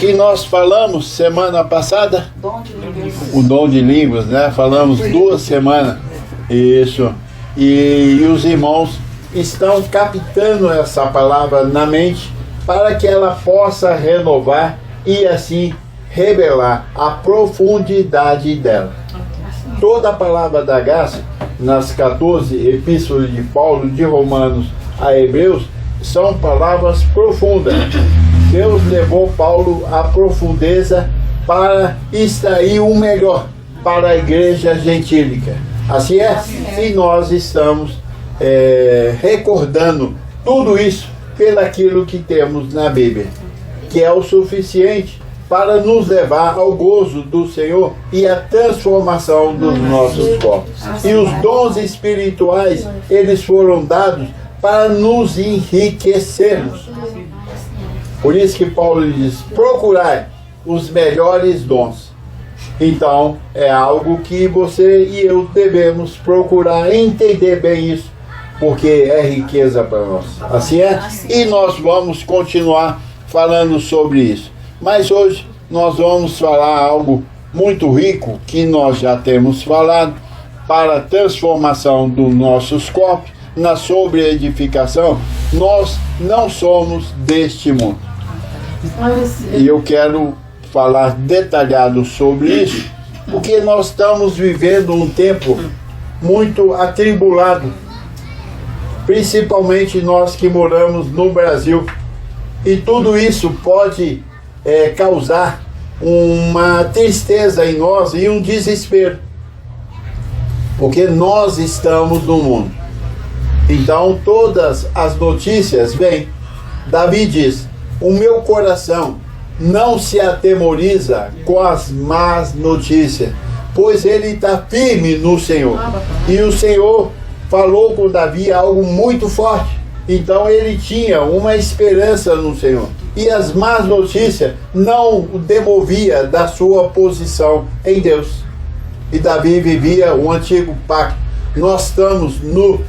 que nós falamos semana passada? O dom de línguas, né? Falamos 2 semanas. Isso. E os irmãos estão captando essa palavra na mente para que ela possa renovar e assim revelar a profundidade dela. Toda a palavra da graça, nas 14 epístolas de Paulo, de Romanos a Hebreus, são palavras profundas. Deus levou Paulo à profundeza para extrair o melhor para a igreja gentílica. Assim é? E nós estamos recordando tudo isso pelaquilo que temos na Bíblia, que é o suficiente para nos levar ao gozo do Senhor e à transformação dos nossos corpos. E os dons espirituais, eles foram dados para nos enriquecermos. Por isso que Paulo diz, procurai os melhores dons. Então, é algo que você e eu devemos procurar entender bem isso, porque é riqueza para nós. Assim é? E nós vamos continuar falando sobre isso. Mas hoje nós vamos falar algo muito rico que nós já temos falado para a transformação dos nossos corpos, na sobreedificação. Nós não somos deste mundo. E eu quero falar detalhado sobre isso, porque nós estamos vivendo um tempo muito atribulado, principalmente nós que moramos no Brasil. E tudo isso pode causar uma tristeza em nós e um desespero, porque nós estamos no mundo. Então todas as notícias vêm. Davi diz, o meu coração não se atemoriza com as más notícias, pois ele está firme no Senhor. E o Senhor falou com Davi algo muito forte. Então ele tinha uma esperança no Senhor. E as más notícias não o demovia da sua posição em Deus. E Davi vivia o antigo pacto. Nós estamos no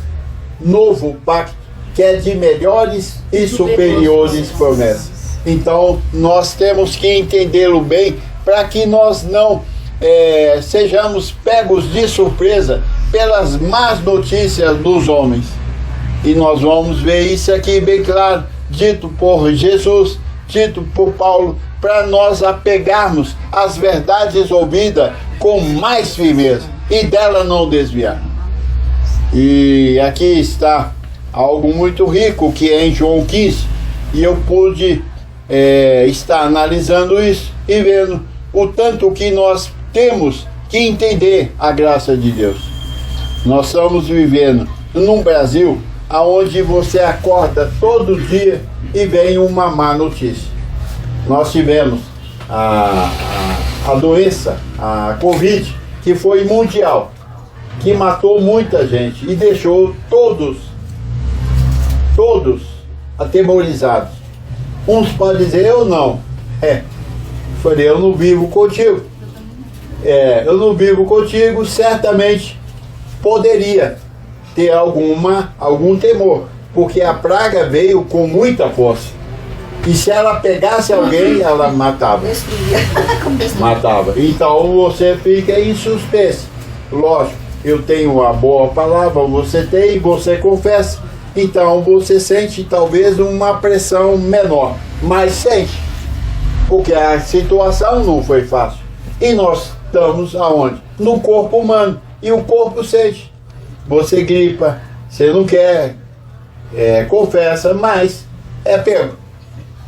novo pacto, que é de melhores e superiores promessas. Então nós temos que entendê-lo bem, para que nós não sejamos pegos de surpresa pelas más notícias dos homens. E nós vamos ver isso aqui bem claro, dito por Jesus, dito por Paulo, para nós apegarmos às verdades ouvidas com mais firmeza e dela não desviar. E aqui está algo muito rico, que é em João 15, e eu pude estar analisando isso e vendo o tanto que nós temos que entender a graça de Deus. Nós estamos vivendo num Brasil onde você acorda todo dia e vem uma má notícia. Nós tivemos a doença, a Covid, que foi mundial, que matou muita gente e deixou todos atemorizados. Uns podem dizer, eu não. Falei, eu não vivo contigo. Eu não vivo contigo, certamente poderia ter algum temor, porque a praga veio com muita força. E se ela pegasse alguém, ela matava. Matava. Então você fica em suspense. Lógico, eu tenho uma boa palavra, você tem, você confessa. Então você sente talvez uma pressão menor, mas sente, porque a situação não foi fácil. E nós estamos aonde? No corpo humano. E o corpo sente. Você gripa, você não quer, confessa, mas é pego.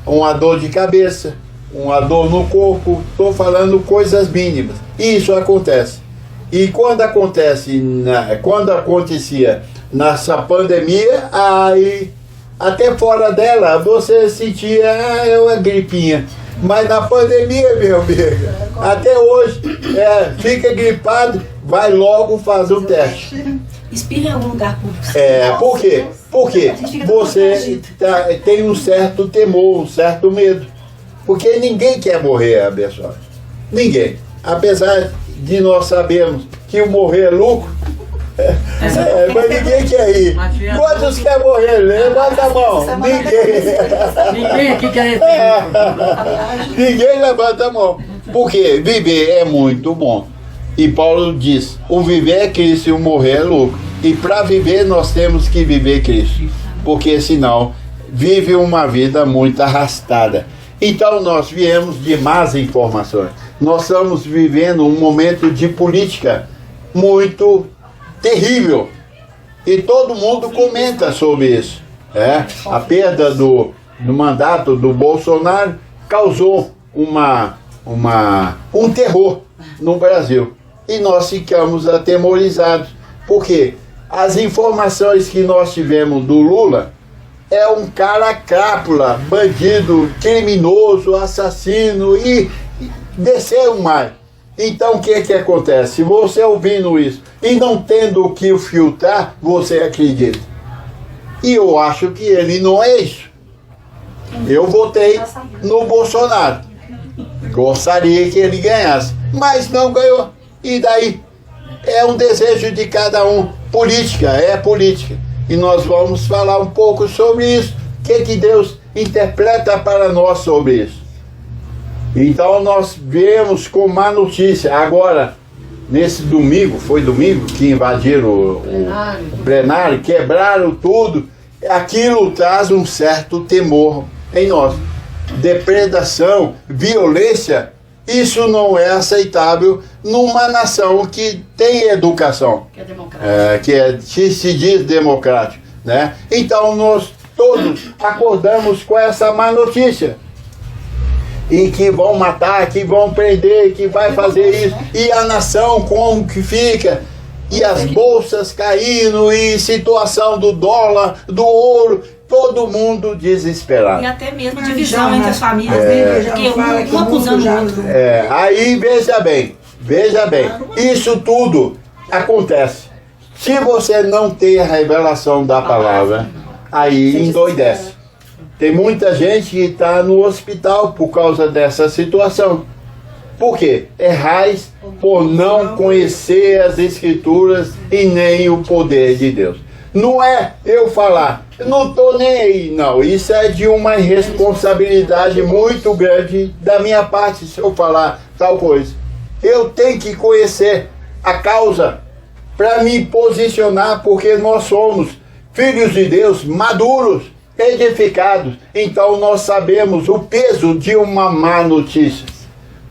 Uma dor de cabeça, uma dor no corpo, estou falando coisas mínimas. Isso acontece. E quando acontecia nessa pandemia, aí até fora dela você sentia uma gripinha. Mas na pandemia, meu amigo, até hoje, fica gripado, vai logo fazer o teste. Espirra em algum lugar público. Por quê? Porque você tem um certo temor, um certo medo. Porque ninguém quer morrer, abençoado. Ninguém. Apesar de nós sabermos que o morrer é lucro, Mas ninguém quer ir. Quantos quer morrer? Levanta a mão. Ninguém aqui quer ir. Ninguém levanta a mão. Porque viver é muito bom. E Paulo diz, o viver é Cristo e o morrer é lucro. E para viver nós temos que viver Cristo. Porque senão vive uma vida muito arrastada. Então nós viemos de más informações. Nós estamos vivendo um momento de política muito terrível. E todo mundo comenta sobre isso. A perda do mandato do Bolsonaro causou um terror no Brasil. E nós ficamos atemorizados. Porque as informações que nós tivemos do Lula é um cara crápula, bandido, criminoso, assassino e desceu mais. Então o que acontece? Você ouvindo isso e não tendo o que filtrar, você acredita. E eu acho que ele não é isso. Eu votei no Bolsonaro. Gostaria que ele ganhasse, mas não ganhou. E daí? É um desejo de cada um. Política é política. E nós vamos falar um pouco sobre isso. O que Deus interpreta para nós sobre isso? Então nós vemos com má notícia. Agora, nesse domingo, foi domingo que invadiram o plenário, quebraram tudo. Aquilo traz um certo temor em nós. Depredação, violência, isso não é aceitável numa nação que tem educação, Que é democrático. que se diz democrático, né? Então nós todos acordamos com essa má notícia. E que vão matar, que vão prender, que vai fazer isso. E a nação como que fica? E as bolsas caindo, e situação do dólar, do ouro, todo mundo desesperado. E até mesmo divisão entre as famílias, porque um acusando o outro. Aí veja bem, isso tudo acontece. Se você não tem a revelação da palavra, aí endoidece. Tem muita gente que está no hospital por causa dessa situação. Por quê? Errais por não conhecer as Escrituras e nem o poder de Deus. Não é eu falar, não estou nem aí, não. Isso é de uma irresponsabilidade muito grande da minha parte se eu falar tal coisa. Eu tenho que conhecer a causa para me posicionar, porque nós somos filhos de Deus maduros, edificados. Então nós sabemos o peso de uma má notícia.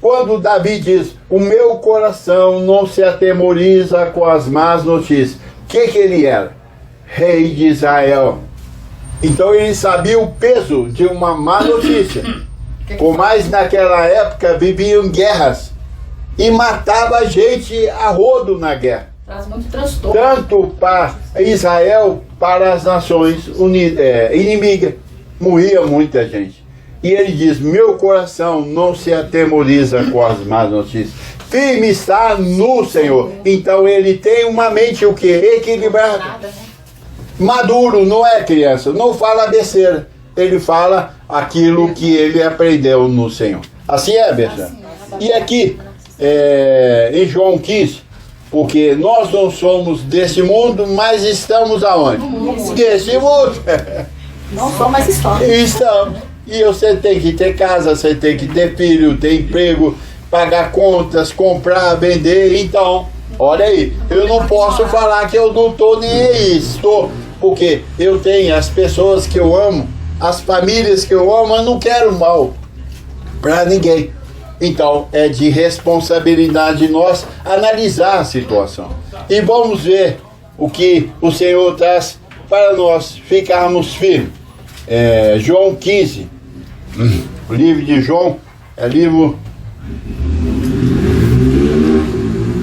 Quando Davi diz, o meu coração não se atemoriza com as más notícias. O que ele era? Rei de Israel. Então ele sabia o peso de uma má notícia. Por mais naquela época viviam guerras e matava gente a rodo na guerra. Traz muito transtorno. Tanto para Israel, para as nações inimigas. Morria muita gente. E ele diz, meu coração não se atemoriza com as más notícias. Firme está no Senhor. Então ele tem uma mente o quê? Equilibrada. Maduro, não é criança. Não fala besteira. Ele fala aquilo que ele aprendeu no Senhor. Assim é, Bertrand? E aqui, em João 15, porque nós não somos desse mundo, mas estamos aonde? Desse mundo. Não só mais história. Estamos. E você tem que ter casa, você tem que ter filho, ter emprego, pagar contas, comprar, vender. Então, olha aí, eu não posso falar que eu não estou nem aí. Estou, porque eu tenho as pessoas que eu amo, as famílias que eu amo, eu não quero mal para ninguém. Então, é de responsabilidade nossa analisar a situação. E vamos ver o que o Senhor traz para nós ficarmos firmes. João 15, o livro de João é livro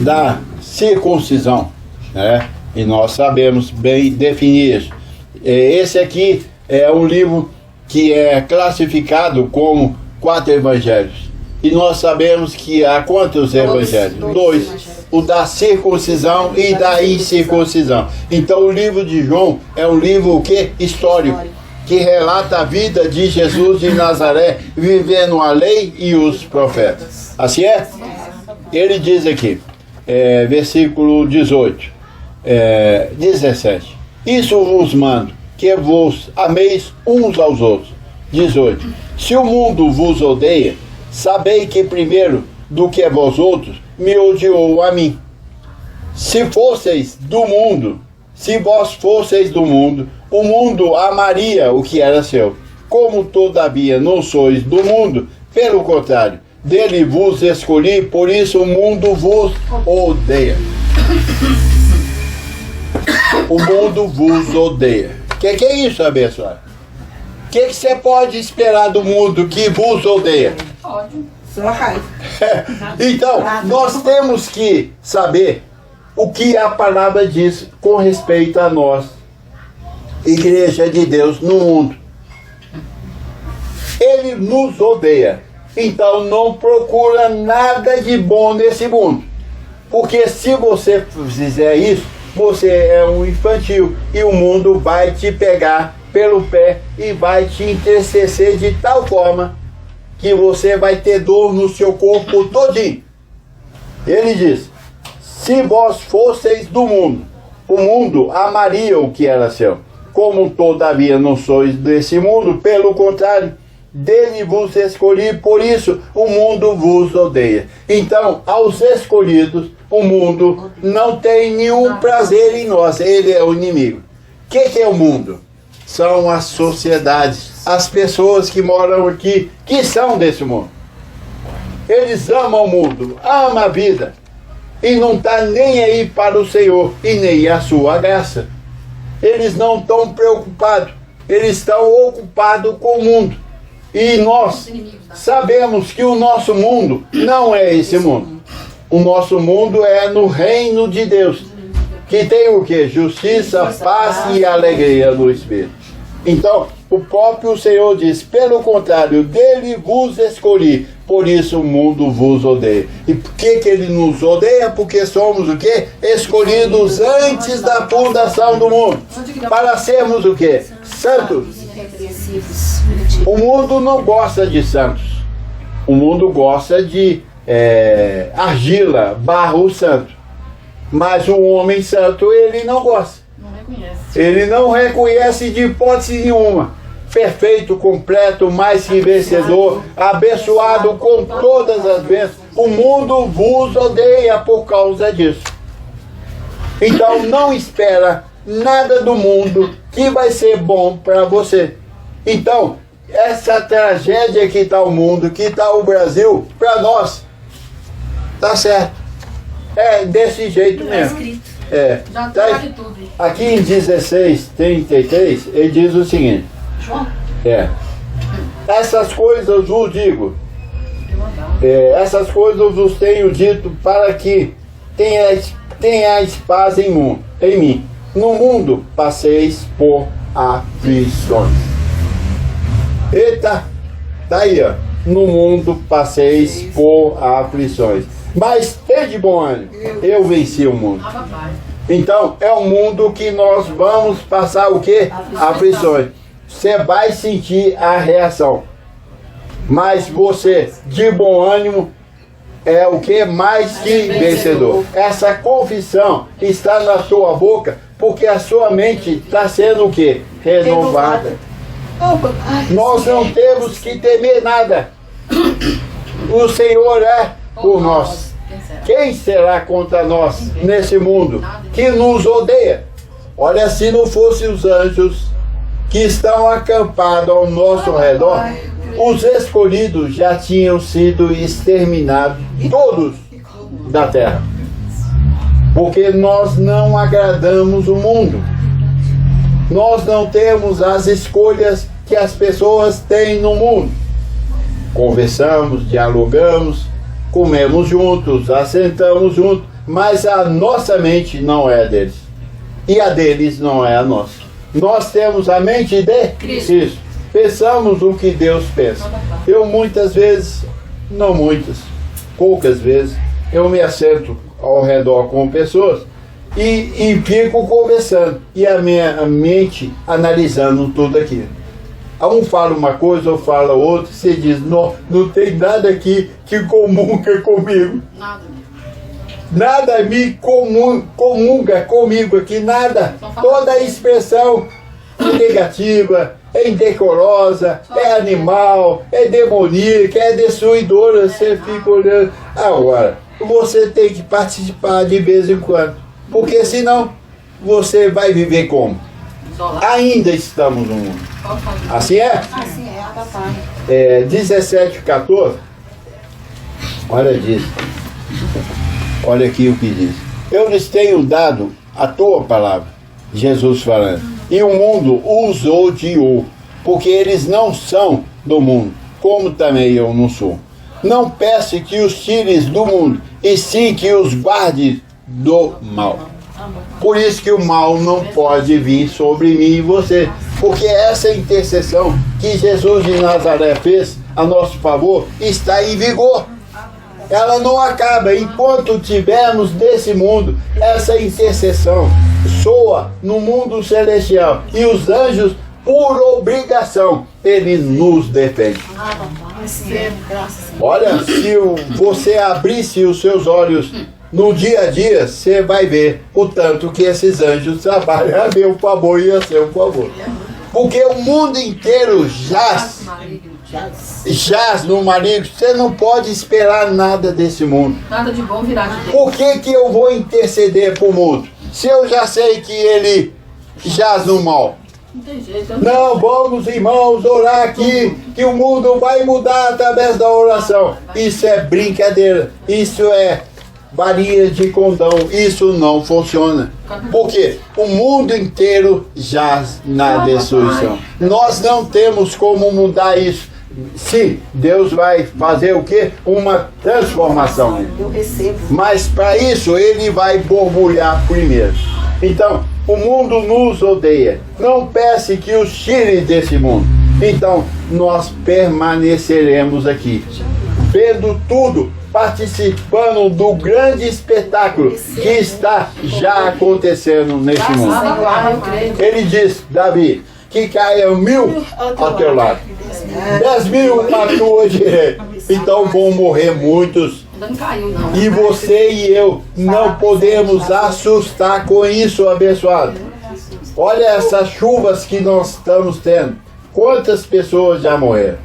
da circuncisão, né? E nós sabemos bem definir isso. Esse aqui é um livro que é classificado como 4 evangelhos. E nós sabemos que há quantos evangelhos? 2. O da circuncisão e da incircuncisão. Então o livro de João é um livro o quê? Histórico, que relata a vida de Jesus de Nazaré, vivendo a lei e os profetas. Assim é? Ele diz aqui, versículo 18. 17. Isso vos mando, que vos ameis uns aos outros. 18. Se o mundo vos odeia, sabei que primeiro do que vós outros me odiou a mim. Se fosseis do mundo, se vós fosseis do mundo, o mundo amaria o que era seu. Como todavia não sois do mundo, pelo contrário, dele vos escolhi, por isso o mundo vos odeia. O mundo vos odeia. Que é isso, abençoado? O que você pode esperar do mundo que vos odeia? Ódio. Só raiva. Então, nós temos que saber o que a palavra diz com respeito a nós, Igreja de Deus no mundo. Ele nos odeia. Então não procura nada de bom nesse mundo. Porque se você fizer isso, você é um infantil e o mundo vai te pegar pelo pé e vai te entristecer de tal forma que você vai ter dor no seu corpo todinho. Ele diz: se vós fosseis do mundo, o mundo amaria o que era seu. Como todavia não sois desse mundo, pelo contrário, dele vos escolhi, por isso o mundo vos odeia. Então, aos escolhidos, o mundo não tem nenhum prazer em nós, ele é o inimigo. O que é o mundo? São as sociedades, as pessoas que moram aqui, que são desse mundo. Eles amam o mundo, amam a vida, e não está nem aí para o Senhor e nem a sua graça. Eles não estão preocupados, eles estão ocupados com o mundo. E nós sabemos que o nosso mundo não é esse mundo. O nosso mundo é no reino de Deus, que tem o que? Justiça, paz e alegria no Espírito. Então, o próprio Senhor diz: pelo contrário, dele vos escolhi, por isso o mundo vos odeia. E por que ele nos odeia? Porque somos o quê? Escolhidos antes da fundação do mundo, para sermos o quê? Santos. O mundo não gosta de santos. O mundo gosta de argila, barro santo. Mas o homem santo, ele não gosta. Não reconhece. Ele não reconhece de hipótese nenhuma. Perfeito, completo, mais que vencedor, abençoado com todas as bênçãos. O mundo vos odeia por causa disso. Então não espera nada do mundo que vai ser bom para você. Então, essa tragédia que está o mundo, que está o Brasil, para nós, tá certo. É desse jeito mesmo. Já sabe tudo. Aqui em 16:33, ele diz o seguinte: João? essas coisas vos digo, essas coisas vos tenho dito para que tenhais paz em mim. No mundo passeis por aflições. Eita, tá aí, ó. No mundo passeis por aflições. Mas tende bom ânimo, eu venci o mundo. Então, é um mundo que nós vamos passar o quê? Aflições. Você vai sentir a reação. Mas você, de bom ânimo, é o que? Mais que vencedor. Essa confissão está na sua boca, porque a sua mente está sendo o quê? Renovada. Nós não temos que temer nada. O Senhor é por nós. Quem será contra nós nesse mundo que nos odeia? Olha, se não fossem os anjos que estão acampados ao nosso redor, os escolhidos já tinham sido exterminados todos da terra. Porque nós não agradamos o mundo. Nós não temos as escolhas que as pessoas têm no mundo. Conversamos, dialogamos, comemos juntos, assentamos juntos, mas a nossa mente não é a deles. E a deles não é a nossa. Nós temos a mente de Cristo. Pensamos o que Deus pensa. Eu muitas vezes, não muitas, poucas vezes, eu me assento ao redor com pessoas e fico conversando. E a minha mente analisando tudo aquilo. Um fala uma coisa, outro fala outra, você diz: não tem nada aqui que comunga comigo. Nada. nada me comunga comigo aqui, nada. Toda expressão negativa, é indecorosa, é animal, é demoníaca, é destruidora. Você fica olhando. Agora, você tem que participar de vez em quando, porque senão você vai viver como? Ainda estamos no mundo. Assim é? Assim é, papai. 17:14. Olha disso. Olha aqui o que diz. Eu lhes tenho dado a tua palavra, Jesus falando, e o mundo os odiou, porque eles não são do mundo, como também eu não sou. Não peço que os tires do mundo, e sim que os guardes do mal. Por isso que o mal não pode vir sobre mim e você, porque essa intercessão que Jesus de Nazaré fez a nosso favor está em vigor. Ela não acaba enquanto tivermos nesse mundo. Essa intercessão soa no mundo celestial, e os anjos, por obrigação, eles nos defendem. Olha, se você abrisse os seus olhos no dia a dia, você vai ver o tanto que esses anjos trabalham a meu favor e a seu favor. Porque o mundo inteiro jaz no maligno. Você não pode esperar nada desse mundo. Nada de bom virá de Deus. Por que eu vou interceder para o mundo, se eu já sei que ele jaz no mal? Não tem jeito. Não, vamos, irmãos, orar aqui, que o mundo vai mudar através da oração. Isso é brincadeira. Isso é varinha de condão. Isso não funciona. Por quê? O mundo inteiro jaz na destruição. Nós não temos como mudar isso. Sim, Deus vai fazer o quê? Uma transformação. Eu recebo. Mas para isso ele vai borbulhar primeiro. Então, o mundo nos odeia. Não peça que os tire desse mundo. Então, nós permaneceremos aqui, vendo tudo, participando do grande espetáculo que está já acontecendo nesse mundo. Ele diz, Davi, que caiam 1000 ao teu lado, 10.000 à tua direita. Então vão morrer muitos. Não caiu, não. E você e eu não podemos assustar com isso, abençoado. Olha essas chuvas que nós estamos tendo. Quantas pessoas já morreram?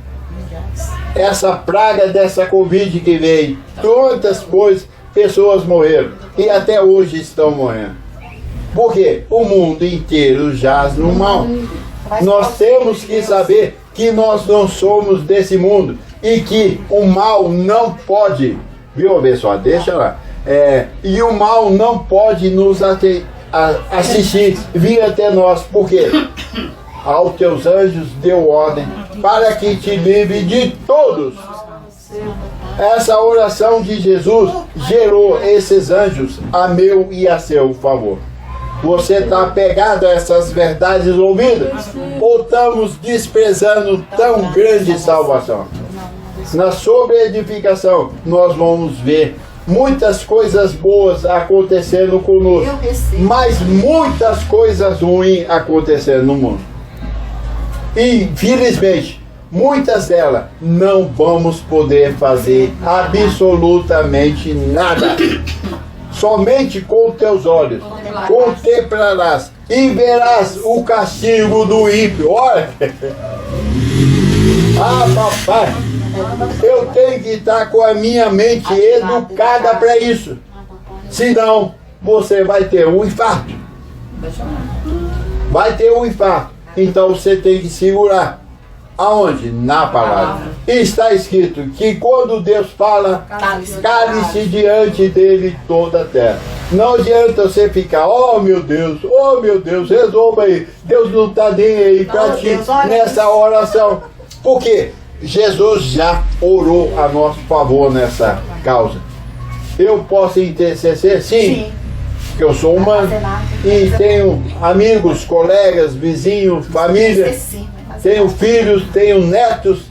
Essa praga dessa Covid que veio, quantas pessoas morreram e até hoje estão morrendo. Porque o mundo inteiro jaz no mal. Nós temos que saber que nós não somos desse mundo e que o mal não pode, viu, abençoado? Deixa lá. E o mal não pode nos assistir, vir até nós, porque aos teus anjos deu ordem para que te livre de todos. Essa oração de Jesus gerou esses anjos a meu e a seu favor. Você está apegado a essas verdades ouvidas? Ou estamos desprezando tão grande salvação? Na sobreedificação, nós vamos ver muitas coisas boas acontecendo conosco, mas muitas coisas ruins acontecendo no mundo. E, infelizmente, muitas delas não vamos poder fazer absolutamente nada. Somente com teus olhos contemplarás e verás o castigo do ímpio. Olha! Ah, papai, eu tenho que estar com a minha mente educada para isso. Senão, você vai ter um infarto. Vai ter um infarto. Então você tem que segurar. Aonde? Na palavra. E está escrito que quando Deus fala, cale-se diante dele toda a terra. Não adianta você ficar, oh meu Deus, resolva aí. Deus não está nem aí para ti nessa oração. Porque Jesus já orou a nosso favor nessa causa. Eu posso interceder? Sim. Porque eu sou humano e tenho amigos, colegas, vizinhos, família. Tenho filhos, tenho netos.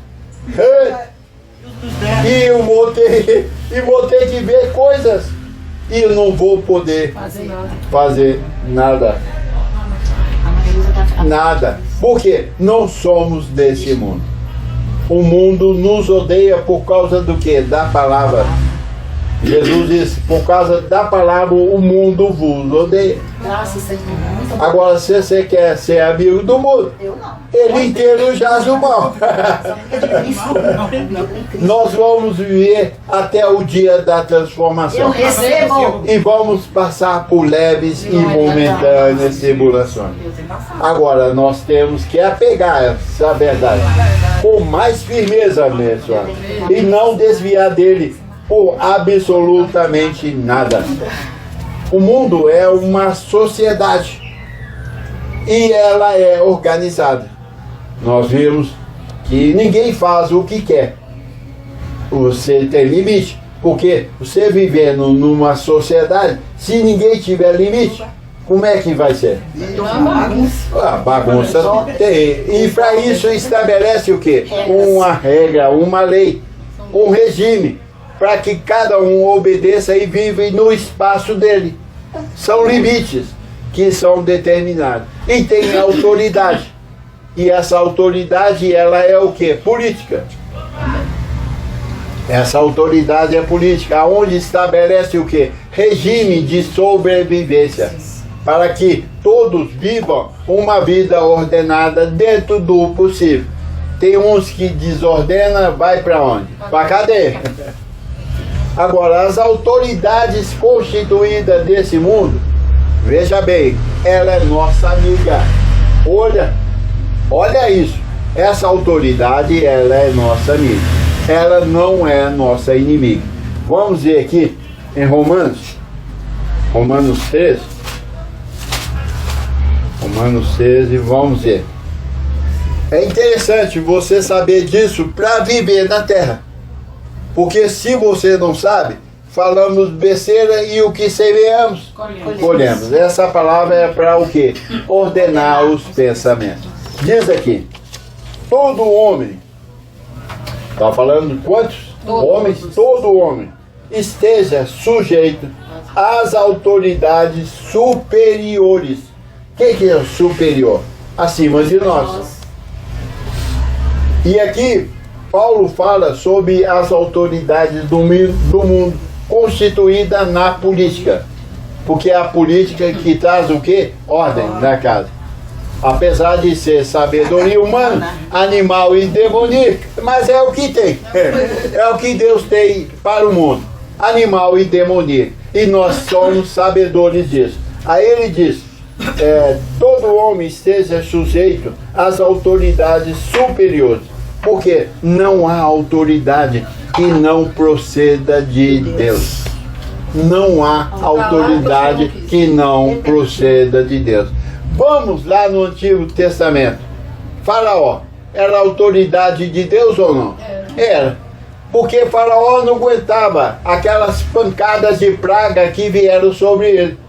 E eu vou ter que ver coisas. E eu não vou poder fazer nada. Nada. Porque não somos desse mundo. O mundo nos odeia por causa do quê? Da palavra. Jesus disse, por causa da palavra, o mundo vos odeia. Graças, Senhor. Agora, se você quer ser amigo do mundo, Eu não. ele inteiro jaz o mal. É difícil. Nós vamos viver até o dia da Eu transformação. recebo. E vamos passar por leves e momentâneas tribulações. Agora, nós temos que apegar essa verdade com mais firmeza, abençoado, e não desviar dele por absolutamente nada. O mundo é uma sociedade e ela é organizada. Nós vimos que ninguém faz o que quer. Você tem limite, porque você vivendo numa sociedade, se ninguém tiver limite, como é que vai ser? A bagunça tem. E para isso estabelece o quê? Uma regra, uma lei, um regime, para que cada um obedeça e viva no espaço dele. São limites que são determinados. E tem autoridade. E essa autoridade, ela é o quê? Política. Essa autoridade é política, onde estabelece o quê? Regime de sobrevivência. Para que todos vivam uma vida ordenada dentro do possível. Tem uns que desordenam, vai para onde? Para a cadeia. Agora, as autoridades constituídas desse mundo, veja bem, ela é nossa amiga. Olha isso. Essa autoridade, ela é nossa amiga. Ela não é nossa inimiga. Vamos ver aqui em Romanos 13. Romanos 13, vamos ver. É interessante você saber disso para viver na terra. Porque se você não sabe, falamos besteira e o que semeamos, colhemos. Essa palavra é para o quê? Ordenar os pensamentos. Diz aqui, todo homem, está falando de quantos? Homens, todo homem esteja sujeito às autoridades superiores. O que é superior? Acima de nós. E aqui, Paulo fala sobre as autoridades do mundo constituídas na política. Porque é a política que traz o quê? Ordem na casa. Apesar de ser sabedoria humana, animal e demoníaca, mas é o que tem. É o que Deus tem para o mundo. Animal e demoníaco. E nós somos sabedores disso. Aí ele diz, todo homem esteja sujeito às autoridades superiores. Porque não há autoridade que não proceda de Deus. Não há autoridade que não proceda de Deus. Vamos lá no Antigo Testamento. Faraó era autoridade de Deus ou não? Era. Porque Faraó não aguentava aquelas pancadas de praga que vieram sobre ele.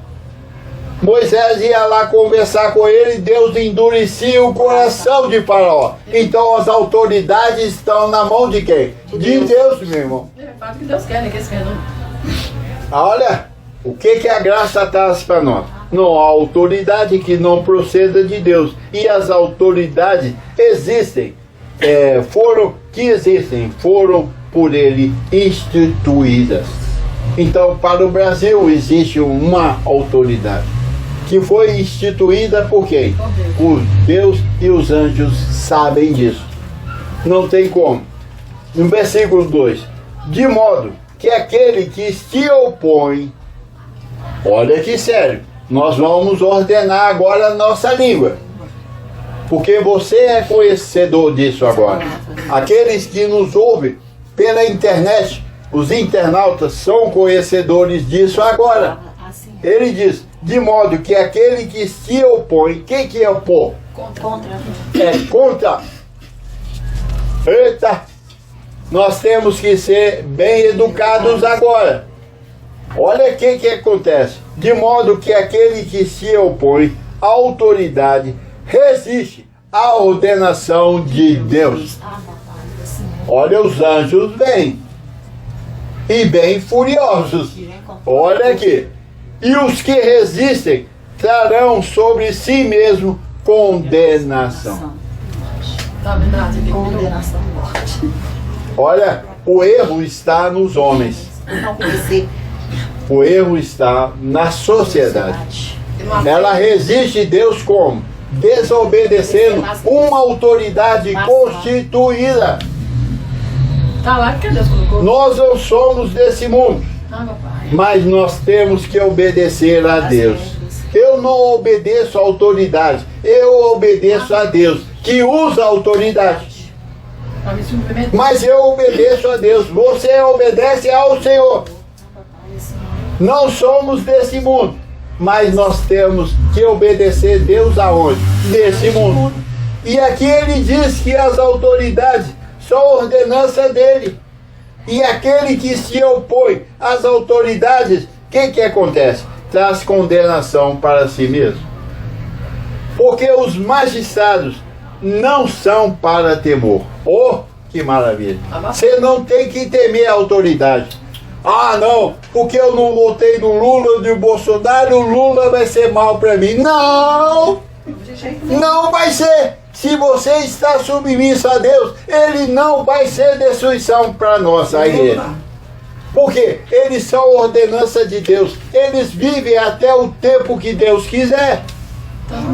Moisés ia lá conversar com ele e Deus endurecia o coração de Faraó. Então as autoridades estão na mão de quem? De Deus, meu irmão. Faz o que Deus quer, ninguém se quer, não. Olha, o que a graça traz para nós? Não há autoridade que não proceda de Deus. E as autoridades existem, foram por ele instituídas. Então, para o Brasil existe uma autoridade que foi instituída por quem? Por Deus, e os anjos sabem disso. Não tem como. No versículo 2, de modo que aquele que se opõe, olha que sério, nós vamos ordenar agora a nossa língua, porque você é conhecedor disso agora. Aqueles que nos ouvem pela internet, os internautas são conhecedores disso agora. Ele diz, de modo que aquele que se opõe, o que é opor? Contra. É contra. Eita! Nós temos que ser bem educados agora. Olha o que acontece. De modo que aquele que se opõe à autoridade resiste à ordenação de Deus. Olha, os anjos vêm. E bem furiosos. Olha aqui. E os que resistem trarão sobre si mesmo condenação. Condenação, morte. Olha, o erro está nos homens. Não obedecer. O erro está na sociedade. Ela resiste Deus como? Desobedecendo uma autoridade constituída. Tá lá que Deus colocou. Nós não somos desse mundo, Papai. mas nós temos que obedecer a Deus. Eu não obedeço a autoridade, eu obedeço a Deus, que usa a autoridade. Pra me submeter. Mas eu obedeço a Deus, você obedece ao Senhor. Não somos desse mundo, mas nós temos que obedecer a Deus aonde? Nesse mundo. E aqui ele diz que as autoridades são ordenança dele. E aquele que se opõe às autoridades, o que acontece? Traz condenação para si mesmo. Porque os magistrados não são para temor. Oh, que maravilha! Você não tem que temer a autoridade. Ah, não, porque eu não votei no Lula, no Bolsonaro, o Lula vai ser mal para mim. Não! Não vai ser! Se você está submisso a Deus, ele não vai ser destruição para nossa igreja. Porque eles são ordenança de Deus. Eles vivem até o tempo que Deus quiser.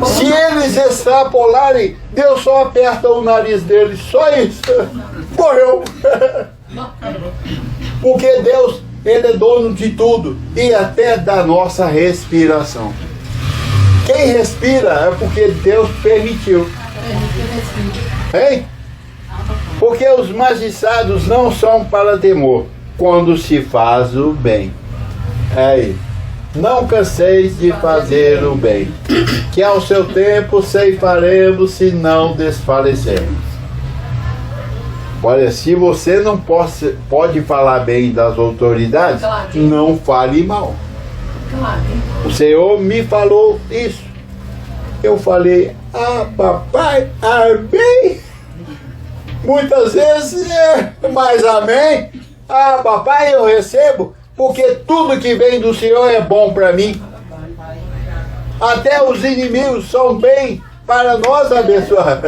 Se eles extrapolarem, Deus só aperta o nariz deles. Só isso. Morreu. Porque Deus, ele é dono de tudo. E até da nossa respiração. Quem respira é porque Deus permitiu. Hein? Porque os magistrados não são para temor quando se faz o bem. Aí, não canseis de fazer o bem, que ao seu tempo ceifaremos se não desfalecermos. Olha, se você não pode falar bem das autoridades, não fale mal. O Senhor me falou isso. Eu falei, papai, amém. Muitas vezes, mas amém. Papai, eu recebo, porque tudo que vem do Senhor é bom para mim. Até os inimigos são bem para nós abençoar.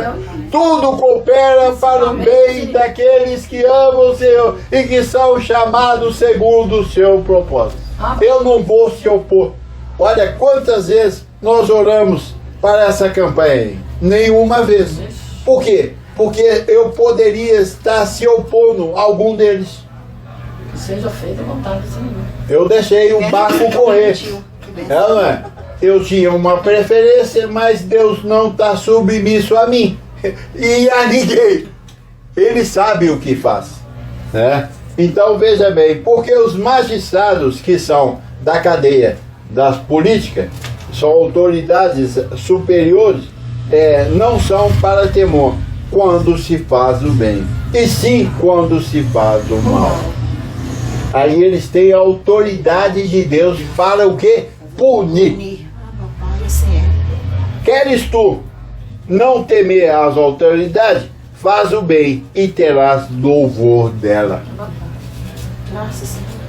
Tudo coopera para o bem daqueles que amam o Senhor e que são chamados segundo o seu propósito. Eu não vou se opor. Olha quantas vezes nós oramos para essa campanha. Nenhuma vez. Por quê? Porque eu poderia estar se opondo a algum deles. Seja feita a vontade do Senhor. Eu deixei o barco correr. Não é? Eu tinha uma preferência, mas Deus não está submisso a mim e a ninguém. Ele sabe o que faz, né? Então veja bem, porque os magistrados que são da cadeia das políticas, são autoridades superiores, não são para temor quando se faz o bem, e sim quando se faz o mal. Aí eles têm a autoridade de Deus para o quê? Punir. Queres tu não temer as autoridades? Faz o bem e terás louvor dela.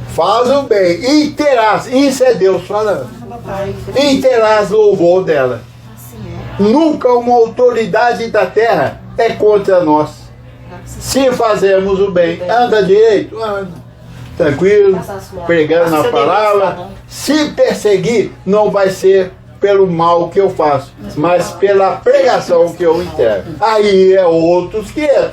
Faz o bem e terás, isso é Deus falando, e terás louvor dela. Nunca uma autoridade da terra é contra nós. Se fazermos o bem, anda direito, anda tranquilo, pregando a palavra. Se perseguir, não vai ser pelo mal que eu faço, mas pela pregação que eu entrego. Aí é outros 500.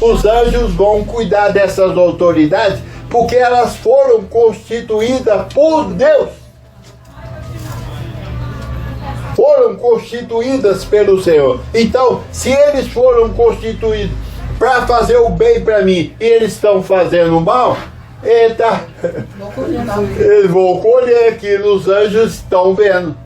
Os anjos vão cuidar dessas autoridades, porque elas foram constituídas por Deus. Foram constituídas pelo Senhor. Então, se eles foram constituídos para fazer o bem para mim, e eles estão fazendo o mal, eita, eles vão colher aquilo, os anjos estão vendo.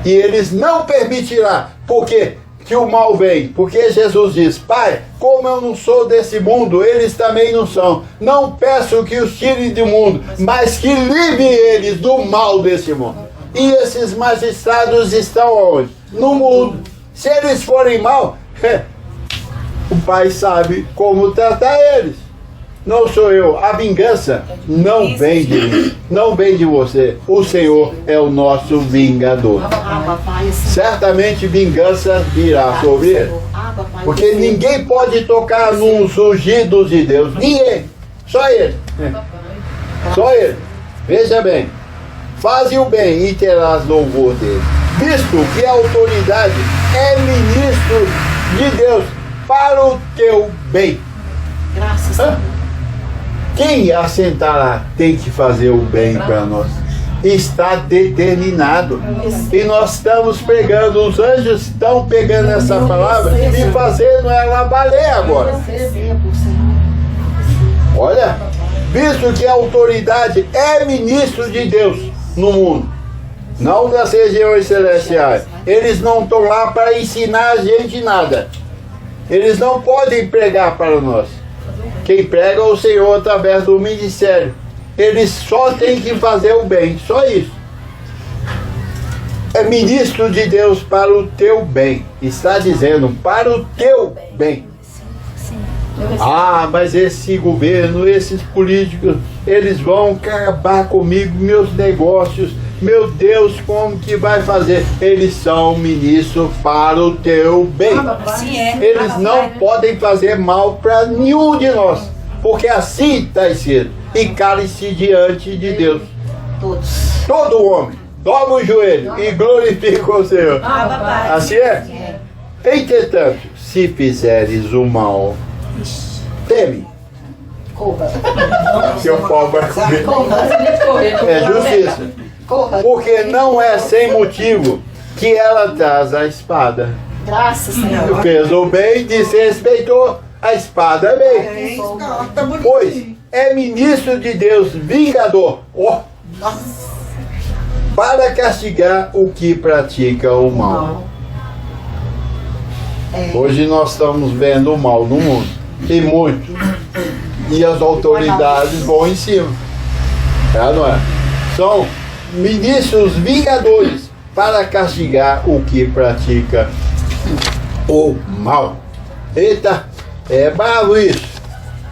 E eles não permitirão. Por quê? Que o mal vem. Porque Jesus diz, Pai, como eu não sou desse mundo, eles também não são. Não peço que os tirem do mundo, mas que livrem eles do mal desse mundo. E esses magistrados estão onde? No mundo. Se eles forem mal, o Pai sabe como tratar eles. Não sou eu. A vingança não vem de mim, não vem de você. O Senhor é o nosso vingador. Certamente vingança virá sobre ele. Porque ninguém pode tocar nos ungidos de Deus. Ninguém. Só ele. Só ele. Veja bem. Faze o bem e terás louvor dele. Visto que a autoridade é ministro de Deus para o teu bem. Graças a Deus. Quem assentará tem que fazer o bem para nós. Está determinado. E nós estamos pregando, os anjos estão pegando essa palavra e fazendo ela valer agora. Olha, visto que a autoridade é ministro de Deus no mundo, não das regiões celestiais. Eles não estão lá para ensinar a gente nada. Eles não podem pregar para nós. Quem prega é o Senhor através do ministério. Eles só têm que fazer o bem, só isso. É ministro de Deus para o teu bem. Está dizendo, para o teu bem. Ah, mas esse governo, esses políticos, eles vão acabar comigo, meus negócios. Meu Deus, como que vai fazer? Eles são ministros para o teu bem. Assim é. Eles não podem fazer mal para nenhum de nós, porque assim está escrito. E cale-se diante de Deus. Todos. Todo homem dobra o joelho e glorifica o Senhor. Assim é? Entretanto, se fizeres o mal, teme. Corra. Que o pau vai comer. Corra. É justiça. Porque não é sem motivo que ela traz a espada. Graças, Senhor. Fez o bem, desrespeitou a espada bem. Pois é ministro de Deus, vingador, para castigar o que pratica o mal. Hoje nós estamos vendo o mal no mundo, e muito. E as autoridades vão em cima. Não é? São ministros vingadores para castigar o que pratica o mal. Eita, é bravo isso.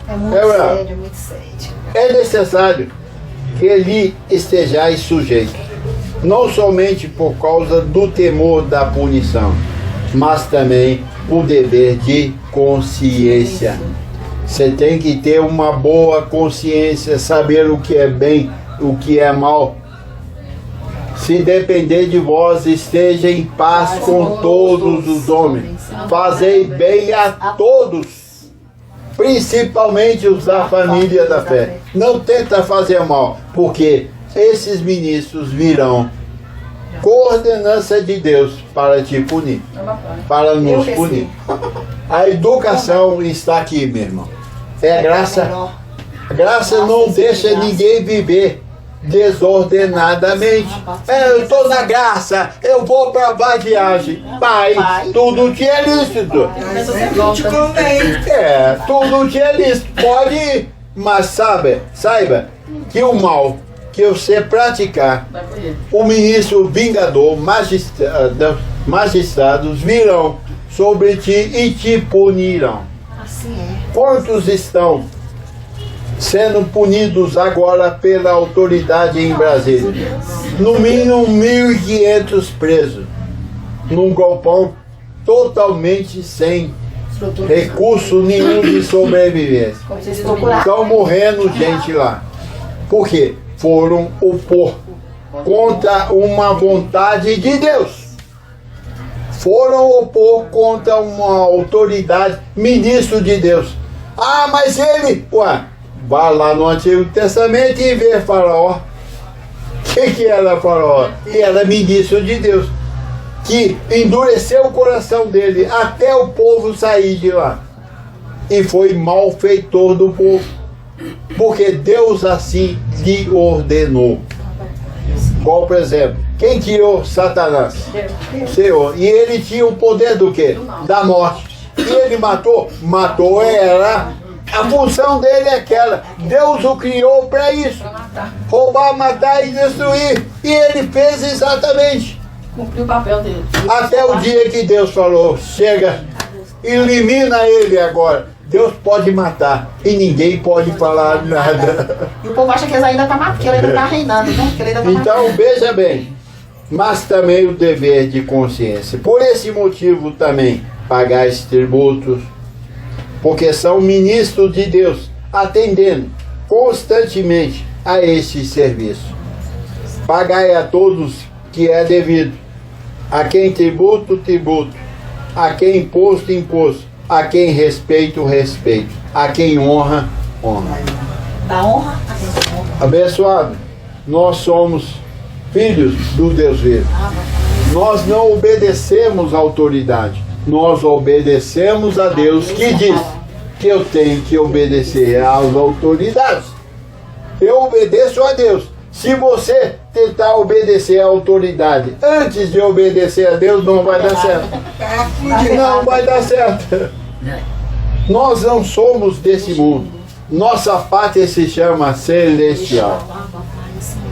É muito bravo. sério, muito sério. É necessário que lhe estejais sujeitos, não somente por causa do temor da punição, mas também o dever de consciência. Você tem que ter uma boa consciência, saber o que é bem, o que é mal. Se depender de vós, esteja em paz com todos os homens. Fazei bem a todos, principalmente os da família da fé. Não tenta fazer mal, porque esses ministros virão com ordenança de Deus para te punir, para nos punir. A educação está aqui, meu irmão. É graça. Graça não deixa ninguém viver desordenadamente. Eu estou na graça, eu vou para a viagem. Pai, tudo que é lícito. Tudo que é lícito. Pode ir, mas saiba que o mal que você praticar, o ministro vingador, magistrados virão sobre ti e te punirão. Assim é. Quantos estão sendo punidos agora pela autoridade em Brasília? No mínimo 1.500 presos, num galpão totalmente sem recurso nenhum de sobrevivência. Estão morrendo gente lá. Por quê? Foram opor contra uma vontade de Deus. Foram opor contra uma autoridade, ministro de Deus. Ah, mas ele... Vai lá no Antigo Testamento e vê Faraó. O que era Faraó? Era ministro de Deus, que endureceu o coração dele até o povo sair de lá. E foi malfeitor do povo, porque Deus assim lhe ordenou. Qual, por exemplo, quem criou Satanás? O Senhor. E ele tinha o poder do quê? Da morte. E ele matou? Matou, era... A função dele é aquela. Deus o criou para isso. Roubar, matar e destruir. E ele fez exatamente. Cumpriu o papel dele. Até o dia que Deus falou, chega, elimina ele agora. Deus pode matar e ninguém pode falar nada. E o povo acha que ele ainda está matando, que ele ainda está reinando, né? Que ele ainda tá então, veja bem. Mas também o dever de consciência. Por esse motivo também, pagais tributos, porque são ministros de Deus, atendendo constantemente a este serviço. Pagai a todos que é devido, a quem tributo, tributo, a quem imposto, imposto, a quem respeito, respeito, a quem honra, honra. Da honra a quem honra. Abençoado, nós somos filhos do Deus vivo. Nós não obedecemos à autoridade, nós obedecemos a Deus que diz que eu tenho que obedecer às autoridades. Eu obedeço a Deus. Se você tentar obedecer à autoridade antes de obedecer a Deus, não vai dar certo. Não vai dar certo. Nós não somos desse mundo. Nossa pátria se chama celestial.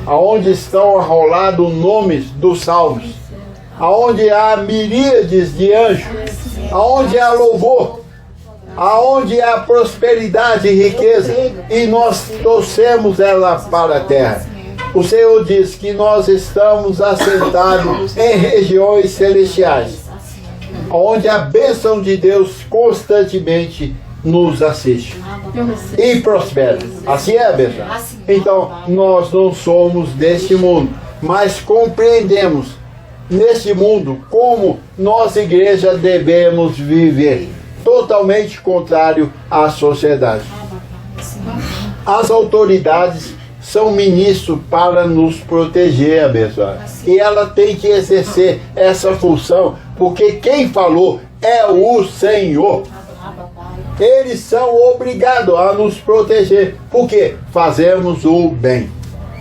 Aonde estão arrolados nomes dos salvos. Aonde há miríades de anjos. Aonde há louvor. Aonde há prosperidade e riqueza. E nós trouxemos ela para a terra. O Senhor diz que nós estamos assentados em regiões celestiais, onde a bênção de Deus constantemente nos assiste e prospera. Assim é, bênção? Então, nós não somos deste mundo, mas compreendemos neste mundo como nós, igreja, devemos viver, totalmente contrário à sociedade. As autoridades são ministros para nos proteger, abençoado. E ela tem que exercer essa função, porque quem falou é o Senhor. Eles são obrigados a nos proteger, porque fazemos o bem.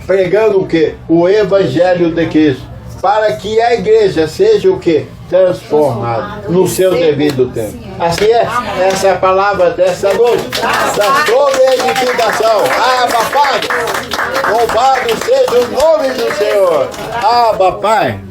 Pregando o quê? O Evangelho de Cristo. Para que a igreja seja o quê? Transformada no seu devido tempo. Assim é, essa é a palavra dessa noite, da sobre-edificação. Abba, Pai, louvado seja o nome do Senhor. Abba, Pai.